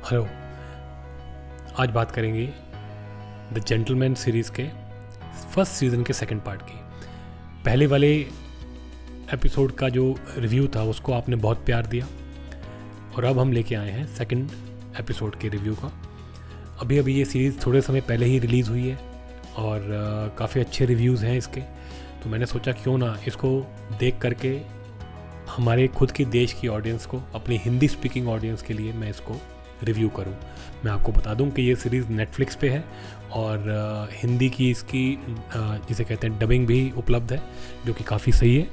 Hello. आज बात करेंगे द जेंटलमैन सीरीज़ के फर्स्ट सीज़न के सेकंड पार्ट की। पहले वाले एपिसोड का जो रिव्यू था उसको आपने बहुत प्यार दिया और अब हम लेके आए हैं सेकंड एपिसोड के रिव्यू का। अभी ये सीरीज़ थोड़े समय पहले ही रिलीज़ हुई है और काफ़ी अच्छे रिव्यूज़ हैं इसके, तो मैंने सोचा क्यों ना इसको देख करके हमारे खुद की देश की ऑडियंस को, अपनी हिंदी स्पीकिंग ऑडियंस के लिए मैं इसको रिव्यू करूं। मैं आपको बता दूं कि ये सीरीज़ नेटफ्लिक्स पे है और हिंदी की इसकी जिसे कहते हैं डबिंग भी उपलब्ध है, जो कि काफ़ी सही है।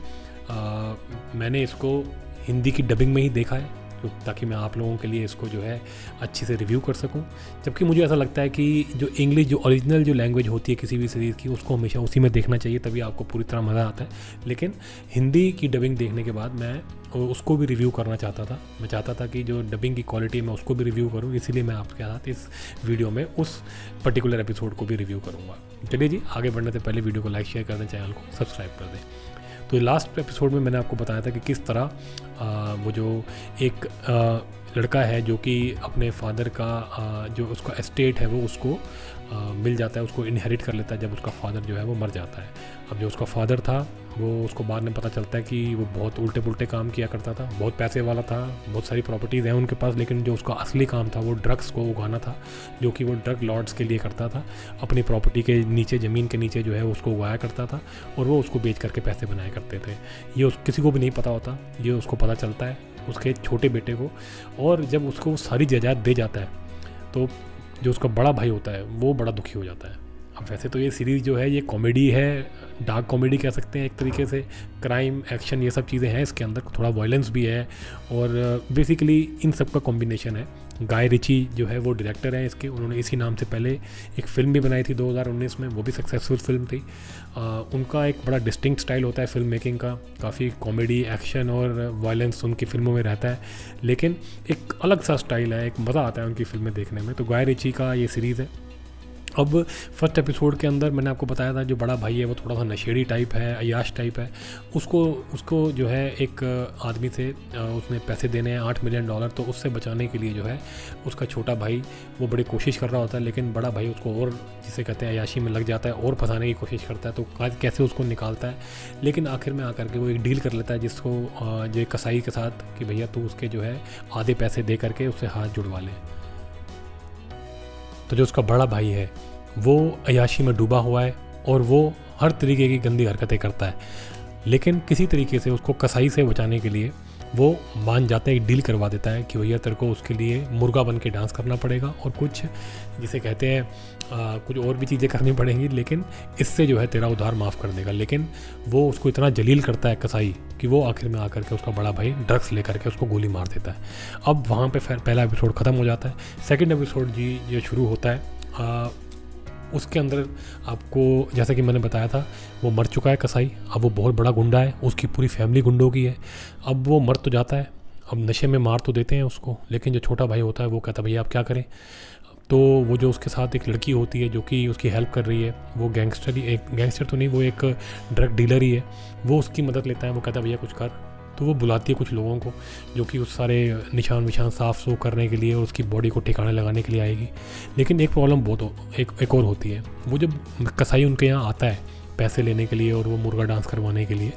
मैंने इसको हिंदी की डबिंग में ही देखा है ताकि मैं आप लोगों के लिए इसको जो है अच्छे से रिव्यू कर सकूं। जबकि मुझे ऐसा लगता है कि जो इंग्लिश, जो ओरिजिनल जो लैंग्वेज होती है किसी भी सीरीज़ की, उसको हमेशा उसी में देखना चाहिए, तभी आपको पूरी तरह मज़ा आता है। लेकिन हिंदी की डबिंग देखने के बाद मैं उसको भी रिव्यू करना चाहता था। मैं चाहता था कि जो डबिंग की क्वालिटी है मैं उसको भी रिव्यू करूँ, इसीलिए मैं आपके साथ इस वीडियो में उस पर्टिकुलर एपिसोड को भी रिव्यू करूँगा। चलिए जी, आगे बढ़ने से पहले वीडियो को लाइक शेयर कर दें, चैनल को सब्सक्राइब कर दें। तो लास्ट एपिसोड में मैंने आपको बताया था कि किस तरह वो जो एक लड़का है जो कि अपने फादर का जो उसका एस्टेट है वो उसको मिल जाता है, उसको इनहेरिट कर लेता है जब उसका फादर जो है वो मर जाता है। अब जो उसका फादर था वो, उसको बाद में पता चलता है कि वो बहुत उल्टे पुल्टे काम किया करता था, बहुत पैसे वाला था, बहुत सारी प्रॉपर्टीज़ हैं उनके पास, लेकिन जो उसका असली काम था वो ड्रग्स को उगाना था, जो कि वो ड्रग लॉर्ड्स के लिए करता था। अपनी प्रॉपर्टी के नीचे, ज़मीन के नीचे जो है उसको उगाया करता था और वो उसको बेच करके पैसे बनाया करते थे। ये किसी को भी नहीं पता होता, ये उसको पता चलता है उसके छोटे बेटे को। और जब उसको सारी जायदाद दे जाता है तो जो उसका बड़ा भाई होता है वो बड़ा दुखी हो जाता है। अब वैसे तो ये सीरीज़ जो है ये कॉमेडी है, डार्क कॉमेडी कह सकते हैं एक तरीके से, क्राइम, एक्शन, ये सब चीज़ें हैं इसके अंदर, थोड़ा वायलेंस भी है और बेसिकली इन सब का कॉम्बिनेशन है। गाय रिची जो है वो डायरेक्टर हैं इसके, उन्होंने इसी नाम से पहले एक फ़िल्म भी बनाई थी 2019 में, वो भी सक्सेसफुल फिल्म थी। उनका एक बड़ा डिस्टिंक्ट स्टाइल होता है फिल्म मेकिंग का, काफ़ी कॉमेडी, एक्शन और वायलेंस उनकी फिल्मों में रहता है, लेकिन एक अलग सा स्टाइल है, एक मज़ा आता है उनकी फिल्में देखने में। तो गाय रिची का ये सीरीज़ है। अब फर्स्ट एपिसोड के अंदर मैंने आपको बताया था जो बड़ा भाई है वो थोड़ा सा नशेड़ी टाइप है, अय्याश टाइप है। उसको जो है एक आदमी से उसने पैसे देने हैं $8 मिलियन, तो उससे बचाने के लिए जो है उसका छोटा भाई वो बड़ी कोशिश कर रहा होता है, लेकिन बड़ा भाई उसको और, जिसे कहते हैं, अय्याशी में लग जाता है और फंसाने की कोशिश करता है। तो कैसे उसको निकालता है, लेकिन आखिर में आकर के वो एक डील कर लेता है जिसको जो एक कसाई के साथ, कि भैया तू उसके जो है आधे पैसे दे करके उससे हाथ जुड़वा ले। तो जो उसका बड़ा भाई है वो अय्याशी में डूबा हुआ है और वो हर तरीके की गंदी हरकतें करता है, लेकिन किसी तरीके से उसको कसाई से बचाने के लिए वो मान जाता है, एक डील करवा देता है कि भैया तेरे को उसके लिए मुर्गा बन के डांस करना पड़ेगा और कुछ जिसे कहते हैं कुछ और भी चीज़ें करनी पड़ेंगी, लेकिन इससे जो है तेरा उधार माफ़ कर देगा। लेकिन वो उसको इतना जलील करता है कसाई कि वो आखिर में आकर के उसका बड़ा भाई ड्रग्स लेकर के उसको गोली मार देता है। अब वहाँ पे पहला एपिसोड ख़त्म हो जाता है। सेकेंड एपिसोड जी जो शुरू होता है, उसके अंदर आपको, जैसा कि मैंने बताया था, वो मर चुका है कसाई, अब वो बहुत बड़ा गुंडा है, उसकी पूरी फैमिली गुंडों की है। अब वो मर तो जाता है, अब नशे में मार तो देते हैं उसको, लेकिन जो छोटा भाई होता है वो कहता है भैया आप क्या करें। तो वो जो उसके साथ एक लड़की होती है जो कि उसकी हेल्प कर रही है, वो गैंगस्टर तो नहीं, वो एक ड्रग डीलर ही है, वो उसकी मदद लेता है। वो कहता है भैया कुछ कर। तो वो बुलाती है कुछ लोगों को जो कि उस सारे निशान साफ़ सूफ करने के लिए और उसकी बॉडी को ठिकाने लगाने के लिए आएगी। लेकिन एक प्रॉब्लम एक और होती है। वो जब कसाई उनके यहाँ आता है पैसे लेने के लिए और वो मुर्गा डांस करवाने के लिए,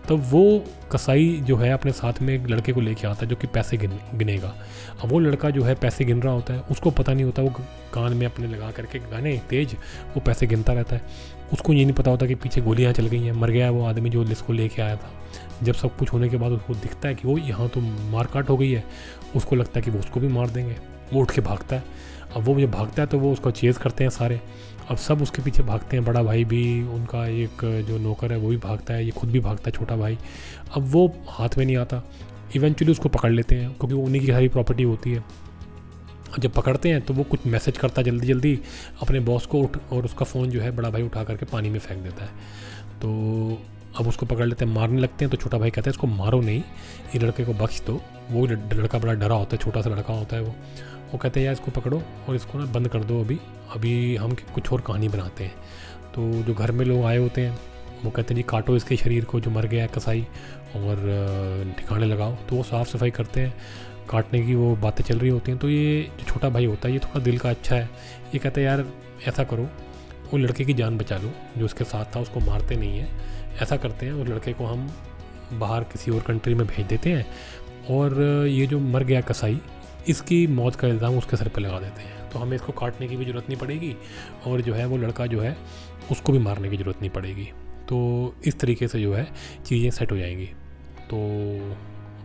तब वो कसाई जो है अपने साथ में एक लड़के को लेके आता है जो कि पैसे गिनेगा। अब वो लड़का जो है पैसे गिन रहा होता है, उसको पता नहीं होता, वो कान में अपने लगा करके गाने तेज वो पैसे गिनता रहता है। उसको ये नहीं पता होता कि पीछे गोलियाँ चल गई हैं, मर गया है वो आदमी जो जिसको लेके आया था। जब सब कुछ होने के बाद उसको दिखता है कि वो यहाँ तो मारकाट हो गई है, उसको लगता है कि वो उसको भी मार देंगे। वो उठ के भागता है। अब वो जब भागता है तो वो उसको चेज़ करते हैं सारे, अब सब उसके पीछे भागते हैं, बड़ा भाई भी, उनका एक जो नौकर है वो भी भागता है, ये खुद भी भागता है छोटा भाई। अब वो हाथ में नहीं आता, इवेंचुअली उसको पकड़ लेते हैं क्योंकि उन्हीं की सारी प्रॉपर्टी होती है। जब पकड़ते हैं तो वो कुछ मैसेज करता है जल्दी अपने बॉस को, और उसका फ़ोन जो है बड़ा भाई उठा करके पानी में फेंक देता है। तो अब उसको पकड़ लेते हैं, मारने लगते हैं। तो छोटा भाई कहता है इसको मारो नहीं, ये लड़के को बख्श दो। वो लड़का बड़ा डरा होता है, छोटा सा लड़का होता है वो कहते हैं यार इसको पकड़ो और इसको ना बंद कर दो, अभी हम कुछ और कहानी बनाते हैं। तो जो घर में लोग आए होते हैं वो कहते हैं जी काटो इसके शरीर को जो मर गया है कसाई और ठिकाने लगाओ। तो वो साफ़ सफाई करते हैं, काटने की वो बातें चल रही होती हैं, तो ये जो छोटा भाई होता है ये थोड़ा दिल का अच्छा है। ये कहता है यार ऐसा करो, वो लड़के की जान बचा लो, जो उसके साथ था उसको मारते नहीं है, ऐसा करते हैं उस लड़के को हम बाहर किसी और कंट्री में भेज देते हैं, और ये जो मर गया कसाई इसकी मौत का इल्ज़ाम उसके सर पे लगा देते हैं, तो हमें इसको काटने की भी ज़रूरत नहीं पड़ेगी, और जो है वो लड़का जो है उसको भी मारने की ज़रूरत नहीं पड़ेगी। तो इस तरीके से जो है चीज़ें सेट हो जाएंगी। तो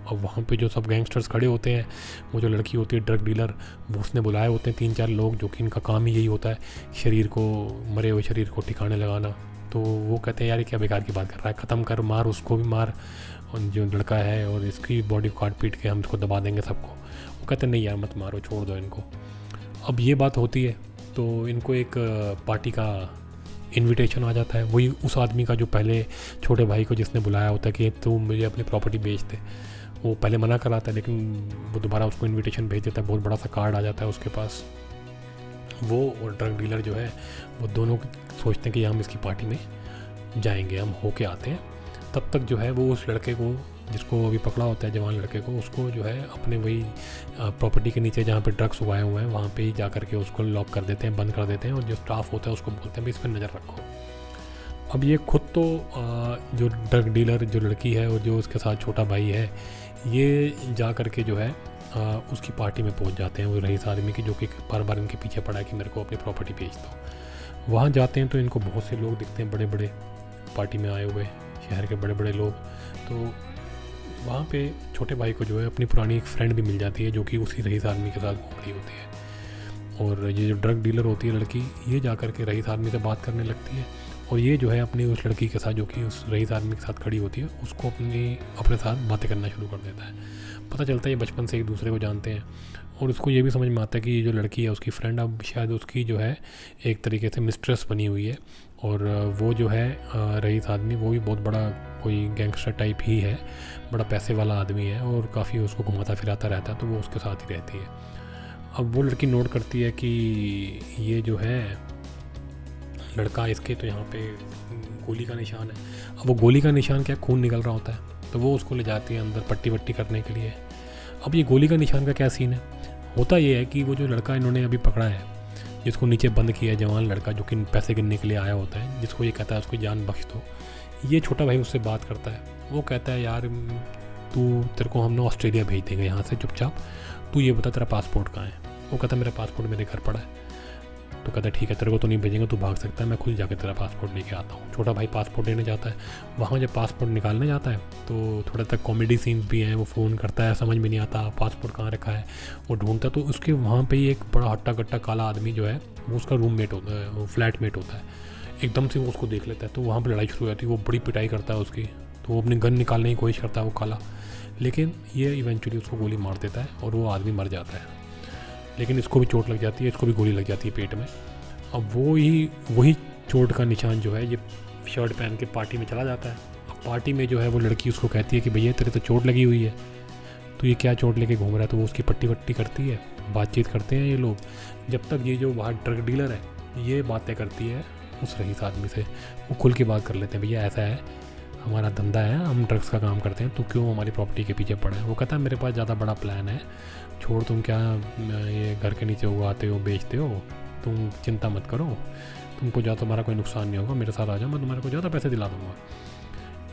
अब वहाँ पे जो सब गैंगस्टर्स खड़े होते हैं, वो जो लड़की होती है ड्रग डीलर, वो उसने बुलाए होते हैं 3-4 लोग, जो कि इनका काम ही यही होता है शरीर को, मरे हुए शरीर को ठिकाने लगाना। तो वो कहते हैं यार ये क्या बेकार की बात कर रहा है, ख़त्म कर, मार उसको भी मार, और जो लड़का है और इसकी बॉडी को काट पीट के हम इसको दबा देंगे सबको। वो कहते हैं नहीं यार मत मारो, छोड़ दो इनको। अब ये बात होती है तो इनको एक पार्टी का इनविटेशन आ जाता है, वही उस आदमी का जो पहले छोटे भाई को जिसने बुलाया होता है कि तू मुझे अपनी प्रॉपर्टी बेच दे। वो पहले मना कराता है, लेकिन वो दोबारा उसको इनविटेशन भेज देता है, बहुत बड़ा सा कार्ड आ जाता है उसके पास। वो और ड्रग डीलर जो है वो दोनों सोचते हैं कि हम इसकी पार्टी में जाएंगे, हम होके आते हैं। तब तक जो है वो उस लड़के को, जिसको अभी पकड़ा होता है जवान लड़के को, उसको जो है अपने वही प्रॉपर्टी के नीचे जहाँ पे ड्रग्स उगाए हुए हैं वहाँ पे ही जा करके उसको लॉक कर देते हैं, बंद कर देते हैं, और जो स्टाफ होता है उसको बोलते हैं भाई इस पर नज़र रखो। अब ये खुद तो जो ड्रग डीलर जो लड़की है और जो उसके साथ छोटा भाई है, ये जा करके जो है उसकी पार्टी में पहुंच जाते हैं, वो रईस आदमी की, जो कि बार बार इनके पीछे पड़ा है कि मेरे को अपनी प्रॉपर्टी बेच दो। वहाँ जाते हैं तो इनको बहुत से लोग दिखते हैं, बड़े बड़े पार्टी में आए हुए शहर के बड़े बड़े लोग। तो वहाँ पे छोटे भाई को जो है अपनी पुरानी एक फ्रेंड भी मिल जाती है, जो कि उसी रईस आदमी के साथ घूम रही होती है। और ये जो ड्रग डीलर होती है लड़की, ये जा कर के रईस आदमी से बात करने लगती है, और ये जो है अपनी उस लड़की के साथ, जो कि उस रईस आदमी के साथ खड़ी होती है, उसको अपने साथ बातें करना शुरू कर देता है। पता चलता है ये बचपन से एक दूसरे को जानते हैं, और उसको ये भी समझ में आता है कि ये जो लड़की है उसकी फ्रेंड अब शायद उसकी जो है एक तरीके से मिस्ट्रेस बनी हुई है, और वो जो है रईस आदमी वो भी बहुत बड़ा कोई गैंगस्टर टाइप ही है, बड़ा पैसे वाला आदमी है, और काफ़ी उसको घुमाता फिराता रहता है, तो वो उसके साथ ही रहती है। अब वो लड़की नोट करती है कि ये जो है लड़का, इसके तो यहाँ पे गोली का निशान है। अब वो गोली का निशान क्या, खून निकल रहा होता है, तो वो उसको ले जाती है अंदर पट्टी वट्टी करने के लिए। अब ये गोली का निशान का क्या सीन है, होता ये है कि वो जो लड़का इन्होंने अभी पकड़ा है, जिसको नीचे बंद किया है, जवान लड़का जो कि पैसे गिनने के लिए आया होता है, जिसको ये कहता है उसको जान बख्श दो, ये छोटा भाई उससे बात करता है। वो कहता है यार तेरे को हम ना ऑस्ट्रेलिया भेज देंगे यहाँ से चुपचाप, तू ये बता तेरा पासपोर्ट कहाँ है। वो कहता है मेरा पासपोर्ट मेरे घर पड़ा है। तो कहता है ठीक है तेरे को तो नहीं भेजेंगे, तू भाग सकता है, मैं खुद जाकर तेरा पासपोर्ट लेके आता हूँ। छोटा भाई पासपोर्ट लेने जाता है, वहाँ जब पासपोर्ट निकालने जाता है तो थोड़ा तक कॉमेडी सीन्स भी हैं। वो फ़ोन करता है, समझ में नहीं आता पासपोर्ट कहाँ रखा है, वो ढूंढता है, तो उसके वहाँ पे ही एक बड़ा हट्टा कट्टा काला आदमी जो है वो उसका रूममेट होता है, वो फ्लैटमेट होता है। एकदम से वो उसको देख लेता है, तो वहाँ पर लड़ाई शुरू हो जाती है, वो बड़ी पिटाई करता है उसकी, तो वो अपनी गन निकालने की कोशिश करता है वो काला, लेकिन ये इवेंचुअली उसको गोली मार देता है और वो आदमी मर जाता है। लेकिन इसको भी चोट लग जाती है, इसको भी गोली लग जाती है पेट में। अब वही चोट का निशान जो है ये शर्ट पहन के पार्टी में चला जाता है। अब पार्टी में जो है वो लड़की उसको कहती है कि भैया तेरे तो चोट लगी हुई है, तो ये क्या चोट लेके घूम रहा है। तो वो उसकी पट्टी वट्टी करती है, बातचीत करते हैं ये लोग, जब तक ये जो बाहर ड्रग डीलर है ये बातें करती है उस रईस आदमी से। वो खुल के बात कर लेते हैं, भैया ऐसा है हमारा धंधा है, हम ड्रग्स का काम करते हैं, तो क्यों हमारी प्रॉपर्टी के पीछे पड़ा है। वो कहता है मेरे पास ज़्यादा बड़ा प्लान है, छोड़ तुम क्या ये घर के नीचे उगाते हो बेचते हो, तुम चिंता मत करो, तुमको ज़्यादा तुम्हारा कोई नुकसान नहीं होगा, मेरे साथ आ जाओ, मैं तुम्हारे को ज़्यादा पैसे दिला दूँगा।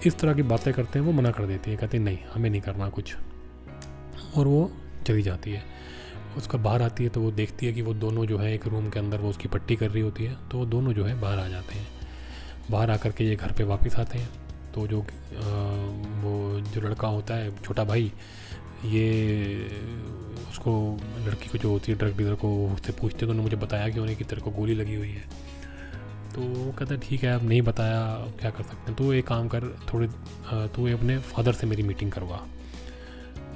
इस तरह की बातें करते हैं। वो मना कर देती है, कहते हैं नहीं हमें नहीं करना कुछ, और वो चली जाती है। उसका बाहर आती है तो वो देखती है कि वो दोनों जो है एक रूम के अंदर वो उसकी पट्टी कर रही होती है, तो वो दोनों जो है बाहर आ जाते हैं। बाहर आकर के ये घर पे वापस आते हैं, तो वो जो लड़का होता है छोटा भाई, ये उसको लड़की को जो होती है ड्रग डीलर को उससे पूछते तो उन्होंने मुझे बताया कि उन्हें कि तेरे को गोली लगी हुई है। तो वो कहता है ठीक है अब नहीं बताया क्या कर सकते हैं, तो एक काम कर, तू अपने फादर से मेरी मीटिंग करवा।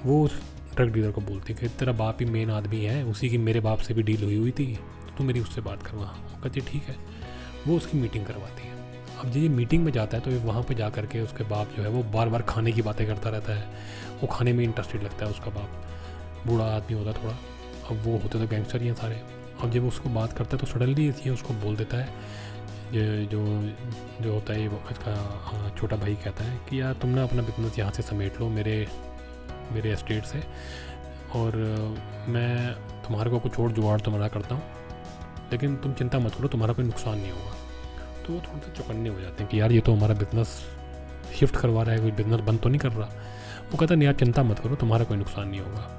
वो उस ड्रग डीलर को बोलती है कि तेरा बाप ही मेन आदमी है, उसी की मेरे बाप से भी डील हुई थी, तो तू मेरी उससे बात करवा। वो कहती है ठीक है। वो उसकी मीटिंग करवाती है। अब जब ये मीटिंग में जाता है तो वहाँ पे जा कर के उसके बाप जो है वो बार बार खाने की बातें करता रहता है, वो खाने में इंटरेस्टेड लगता है उसका बाप, बूढ़ा आदमी होता थोड़ा। अब वो होते तो गैंगस्टर ही हैं सारे। अब जब उसको बात करता है तो सडनली ये उसको बोल देता है, जो होता है इसका छोटा भाई कहता है कि यार तुम ना अपना बिजनेस यहाँ से समेट लो मेरे एस्टेट से, और मैं तुम्हारे को कुछ और जुगाड़ तुम्हारा करता हूँ, लेकिन तुम चिंता मत करो, तुम्हारा कोई नुकसान नहीं होगा। तो वो थोड़े से चौकन्ने हो जाते हैं कि यार ये तो हमारा बिज़नेस शिफ्ट करवा रहा है, कोई बिज़नेस बंद तो नहीं कर रहा। वो कहता नहीं यार चिंता मत करो, तुम्हारा कोई नुकसान नहीं होगा।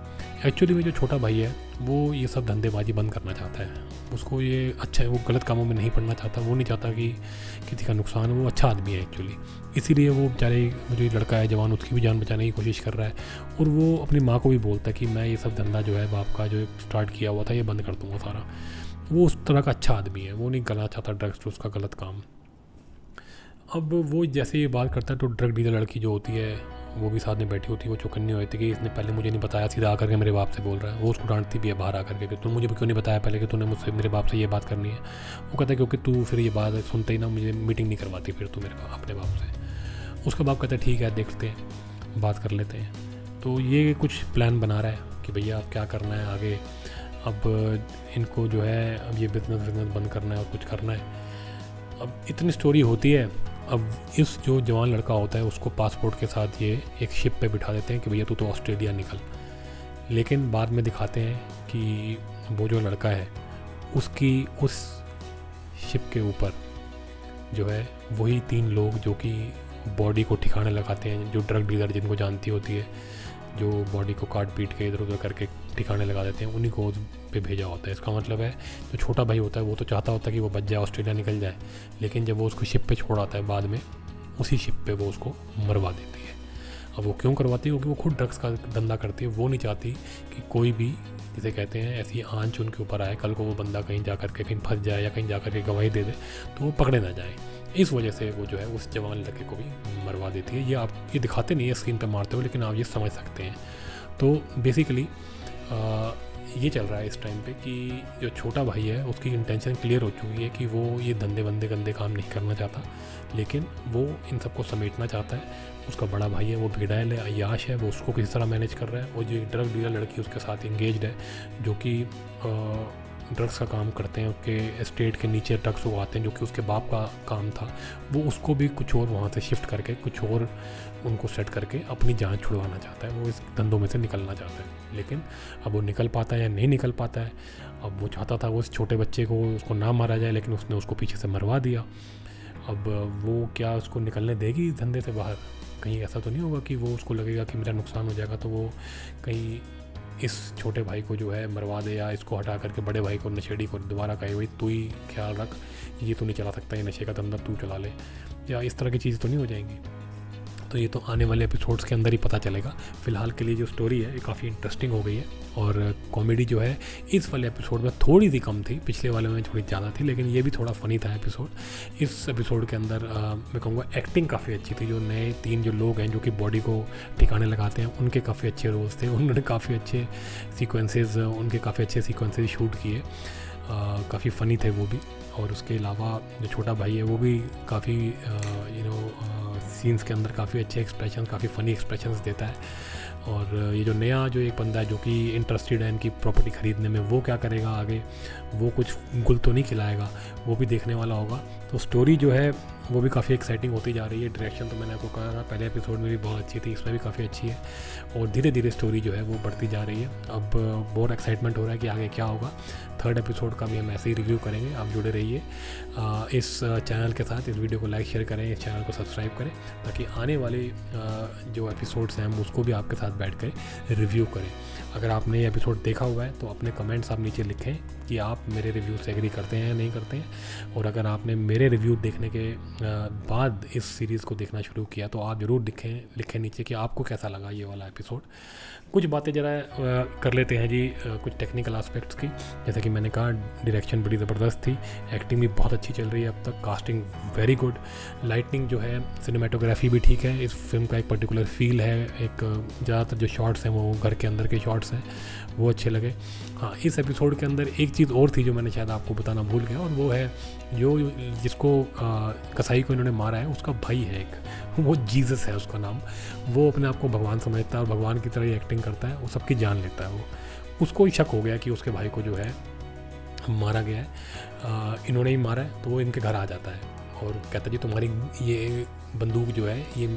एक्चुअली में जो छोटा भाई है वो ये सब धंधेबाजी बंद करना चाहता है, उसको ये अच्छा है, वो गलत कामों में नहीं पड़ना चाहता, वो नहीं चाहता कि किसी का नुकसान हो। वो अच्छा आदमी है एक्चुअली, इसीलिए वो बेचारे जो लड़का है जवान, उसकी भी जान बचाने की कोशिश कर रहा है। और वो अपनी माँ को भी बोलता है कि मैं ये सब धंधा जो है बाप का जो स्टार्ट किया हुआ था ये बंद कर दूँगा सारा। वो उस तरह का अच्छा आदमी है, वो नहीं करना चाहता ड्रग्स उसका गलत काम। अब वो जैसे ये बात करता है तो ड्रग डीलर लड़की जो होती है वो भी साथ में बैठी होती है, वो चौकन्नी होती है कि इसने पहले मुझे नहीं बताया, सीधा आकर के मेरे बाप से बोल रहा है। वो उसको डांटती भी है बाहर आकर के कि तुम मुझे क्यों नहीं बताया पहले कि तूने मुझसे मेरे बाप से ये बात करनी है। वो कहता है क्योंकि तू फिर ये बात सुनते ही ना मुझे मीटिंग नहीं करवाती फिर तू मेरे अपने बाप से। उसका बाप कहता है ठीक है देखते हैं, बात कर लेते हैं। तो ये कुछ प्लान बना रहा है कि भैया अब क्या करना है आगे, अब इनको जो है अब ये बिज़नेस बंद करना है और कुछ करना है। अब इतनी स्टोरी होती है। अब इस जो जवान लड़का होता है उसको पासपोर्ट के साथ ये एक शिप पे बिठा देते हैं कि भैया तू तो ऑस्ट्रेलिया निकल। लेकिन बाद में दिखाते हैं कि वो जो लड़का है उसकी उस शिप के ऊपर जो है वही 3 लोग जो कि बॉडी को ठिकाने लगाते हैं, जो ड्रग डीलर जिनको जानती होती है, जो बॉडी को काट पीट के इधर उधर करके ठिकाने लगा देते हैं, उन्हीं को पे भेजा होता है। इसका मतलब है जो छोटा भाई होता है वो तो चाहता होता है कि वो बच जाए, ऑस्ट्रेलिया निकल जाए, लेकिन जब वो उसको शिप पे छोड़ आता है बाद में उसी शिप पे वो उसको मरवा देती है। अब वो क्यों करवाती है? क्योंकि वो खुद ड्रग्स का धंधा करती है, वो नहीं चाहती कि कोई भी जिसे कहते हैं ऐसी आंच उनके ऊपर आए, कल को वो बंदा कहीं जा कर के कहीं फंस जाए या कहीं जा कर के गवाही दे दे तो वो पकड़े ना जाए। इस वजह से वो जो है उस जवान लड़के को भी मरवा देती है। ये आप ये दिखाते नहीं है स्क्रीन पे मारते हुए, लेकिन आप ये समझ सकते हैं। तो बेसिकली ये चल रहा है इस टाइम पे कि जो छोटा भाई है उसकी इंटेंशन क्लियर हो चुकी है कि वो ये धंधे बंदे गंदे काम नहीं करना चाहता, लेकिन वो इन सबको समेटना चाहता है। उसका बड़ा भाई है वो भिड़ैल है, अय्याश है, वो उसको किसी तरह मैनेज कर रहा है। और जो ड्रग डीलर लड़की उसके साथ इंगेज्ड है, जो कि ड्रग्स का काम करते हैं, उसके एस्टेट के नीचे ड्रग्स उगाते हैं, जो कि उसके बाप का काम था, वो उसको भी कुछ और वहाँ से शिफ्ट करके कुछ और उनको सेट करके अपनी जान छुड़वाना चाहता है। वो इस धंधों में से निकलना चाहता है, लेकिन अब वो निकल पाता है या नहीं निकल पाता है। अब वो चाहता था वो उस छोटे बच्चे को उसको ना मारा जाए, लेकिन उसने उसको पीछे से मरवा दिया। अब वो क्या उसको निकलने देगी इस धंधे से बाहर? कहीं ऐसा तो नहीं होगा कि वो उसको लगेगा कि मेरा नुकसान हो जाएगा तो वो कहीं इस छोटे भाई को जो है मरवा दे, या इसको हटा करके बड़े भाई को नशेड़ी को दोबारा कहे भाई तू ही ख्याल रख, ये तो नहीं चला सकता, ये नशे का धंधा तू चला ले, या इस तरह की चीज़ तो नहीं हो जाएंगी। तो ये तो आने वाले एपिसोड्स के अंदर ही पता चलेगा। फ़िलहाल के लिए जो स्टोरी है ये काफ़ी इंटरेस्टिंग हो गई है, और कॉमेडी जो है इस वाले एपिसोड में थोड़ी सी कम थी, पिछले वाले में थोड़ी ज़्यादा थी, लेकिन ये भी थोड़ा फ़नी था एपिसोड। इस एपिसोड के अंदर मैं कहूँगा एक्टिंग काफ़ी अच्छी थी। जो नए 3 जो लोग हैं जो कि बॉडी को ठिकाने लगाते हैं, उनके काफ़ी अच्छे रोल्स थे, उन्होंने काफ़ी अच्छे सीक्वेंसेस शूट किए, काफ़ी फ़नी थे वो भी। और उसके अलावा जो छोटा भाई है वो भी काफ़ी सीन्स के अंदर काफ़ी अच्छे एक्सप्रेशन, काफ़ी फ़नी एक्सप्रेशंस देता है। और ये जो नया जो एक बंदा है जो कि इंटरेस्टेड है इनकी प्रॉपर्टी ख़रीदने में, वो क्या करेगा आगे, वो कुछ गुल तो नहीं खिलाएगा, वो भी देखने वाला होगा। तो स्टोरी जो है वो भी काफ़ी एक्साइटिंग होती जा रही है। डायरेक्शन तो मैंने आपको कहा था पहले एपिसोड में भी बहुत अच्छी थी, इसमें भी काफ़ी अच्छी है, और धीरे धीरे स्टोरी जो है वो बढ़ती जा रही है। अब बहुत एक्साइटमेंट हो रहा है कि आगे क्या होगा। 3rd एपिसोड का भी हम ऐसे ही रिव्यू करेंगे, आप जुड़े रहिए इस चैनल के साथ। इस वीडियो को लाइक शेयर करें, इस चैनल को सब्सक्राइब करें, ताकि आने वाले जो एपिसोड्स हैं हम उसको भी आपके साथ बैठ कर रिव्यू करें। अगर आपने ये एपिसोड देखा हुआ है तो अपने कमेंट्स आप नीचे लिखें कि आप मेरे रिव्यू से एग्री करते हैं या नहीं करते हैं। और अगर आपने मेरे रिव्यू देखने के बाद इस सीरीज़ को देखना शुरू किया तो आप ज़रूर लिखें नीचे कि आपको कैसा लगा ये वाला एपिसोड। कुछ बातें ज़रा कर लेते हैं जी कुछ टेक्निकल एस्पेक्ट्स की। जैसे कि मैंने कहा डायरेक्शन बड़ी ज़बरदस्त थी, एक्टिंग भी बहुत अच्छी चल रही है अब तक, कास्टिंग वेरी गुड, लाइटनिंग जो है, सिनेमेटोग्राफी भी ठीक है। इस फिल्म का एक पर्टिकुलर फील है, एक ज़्यादातर जो शॉट्स हैं वो घर के अंदर के शॉट्स हैं, वो अच्छे लगे। हाँ, इस एपिसोड के अंदर एक चीज़ और थी जो मैंने शायद आपको बताना भूल गया, और वो है जो जिसको कसाई को इन्होंने मारा है उसका भाई है एक, वो जीसस है उसका नाम। वो अपने आप को भगवान समझता है और भगवान की तरह ही एक्टिंग करता है, वो सबकी जान लेता है। वो उसको ही शक हो गया कि उसके भाई को जो है मारा गया है, इन्होंने ही मारा है। तो वो इनके घर आ जाता है और कहता जी तुम्हारी ये बंदूक जो है ये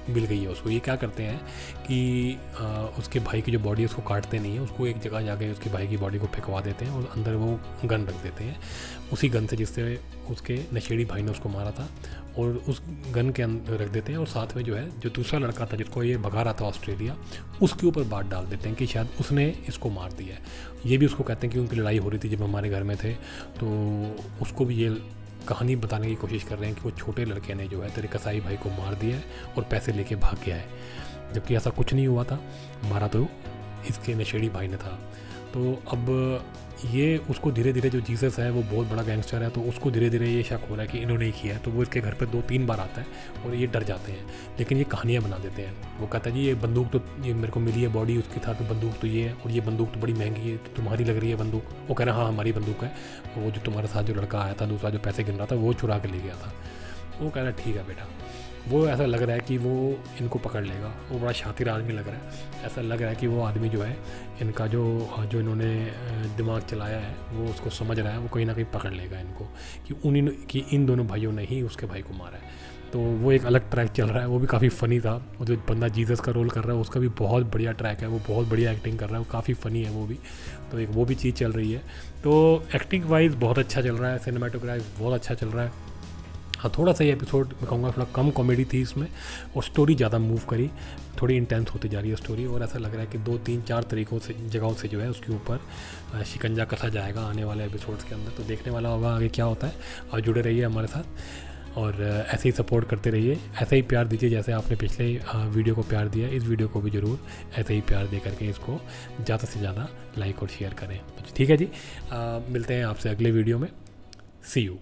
मिल गई है उसको। ये क्या करते हैं कि उसके भाई की जो बॉडी है उसको काटते नहीं है, उसको एक जगह जाके उसके भाई की बॉडी को फेंकवा देते हैं और अंदर वो गन रख देते हैं, उसी गन से जिससे उसके नशेड़ी भाई ने उसको मारा था, और उस गन के अंदर रख देते हैं। और साथ में जो है जो दूसरा लड़का था जिसको ये भगा रहा था ऑस्ट्रेलिया, उसके ऊपर बात डाल देते हैं कि शायद उसने इसको मार दिया है। ये भी उसको कहते हैं कि उनकी लड़ाई हो रही थी जब हमारे घर में थे, तो उसको भी ये कहानी बताने की कोशिश कर रहे हैं कि वो छोटे लड़के ने जो है तेरे कसाई भाई को मार दिया है और पैसे लेके भाग गया है, जबकि ऐसा कुछ नहीं हुआ था, मारा तो इसके नशेड़ी भाई ने था। तो अब ये उसको धीरे धीरे, जो जीसस है वो बहुत बड़ा गैंगस्टर है, तो उसको धीरे धीरे ये शक हो रहा है कि इन्होंने ही किया है। तो वो इसके घर पे 2-3 बार आता है और ये डर जाते हैं, लेकिन ये कहानियाँ बना देते हैं। वो कहता है जी ये बंदूक तो ये मेरे को मिली है, बॉडी उसकी था, तो बंदूक तो ये है, और ये बंदूक तो बड़ी महंगी है, तो तुम्हारी लग रही है बंदूक। वो कह रहा है हाँ हमारी बंदूक है, वो जो तुम्हारे साथ जो लड़का आया था दूसरा जो पैसे गिन रहा था वो चुरा के ले गया था। वो कह रहा है ठीक है बेटा। वो ऐसा लग रहा है कि वो इनको पकड़ लेगा, वो बड़ा शातिर आदमी लग रहा है। ऐसा लग रहा है कि वो आदमी जो है इनका जो इन्होंने दिमाग चलाया है वो उसको समझ रहा है, वो कहीं ना कहीं पकड़ लेगा इनको, कि इन दोनों भाइयों ने ही उसके भाई को मारा है। तो वो एक अलग ट्रैक चल रहा है, वो भी काफ़ी फ़नी था। वो जो बंदा जीसस का रोल कर रहा है उसका भी बहुत बढ़िया ट्रैक है, वो बहुत बढ़िया एक्टिंग कर रहा है, वो काफ़ी फ़नी है वो भी। तो एक वो भी चीज़ चल रही है। तो एक्टिंग वाइज बहुत अच्छा चल रहा है, सिनेमाटोग्राफी बहुत अच्छा चल रहा है। हाँ थोड़ा सा ये एपिसोड मैं कहूँगा थोड़ा कम कॉमेडी थी इसमें, और स्टोरी ज़्यादा मूव करी, थोड़ी इंटेंस होती जा रही है स्टोरी, और ऐसा लग रहा है कि 2-3-4 तरीक़ों से जगहों से जो है उसके ऊपर शिकंजा कसा जाएगा आने वाले एपिसोड्स के अंदर। तो देखने वाला होगा आगे क्या होता है, और जुड़े रहिए हमारे साथ और ऐसे ही सपोर्ट करते रहिए, ऐसे ही प्यार दीजिए जैसे आपने पिछले वीडियो को प्यार दिया। इस वीडियो को भी ज़रूर ऐसे ही प्यार दे करके इसको ज़्यादा से ज़्यादा लाइक और शेयर करें। तो ठीक है जी, मिलते हैं आपसे अगले वीडियो में। सी यू।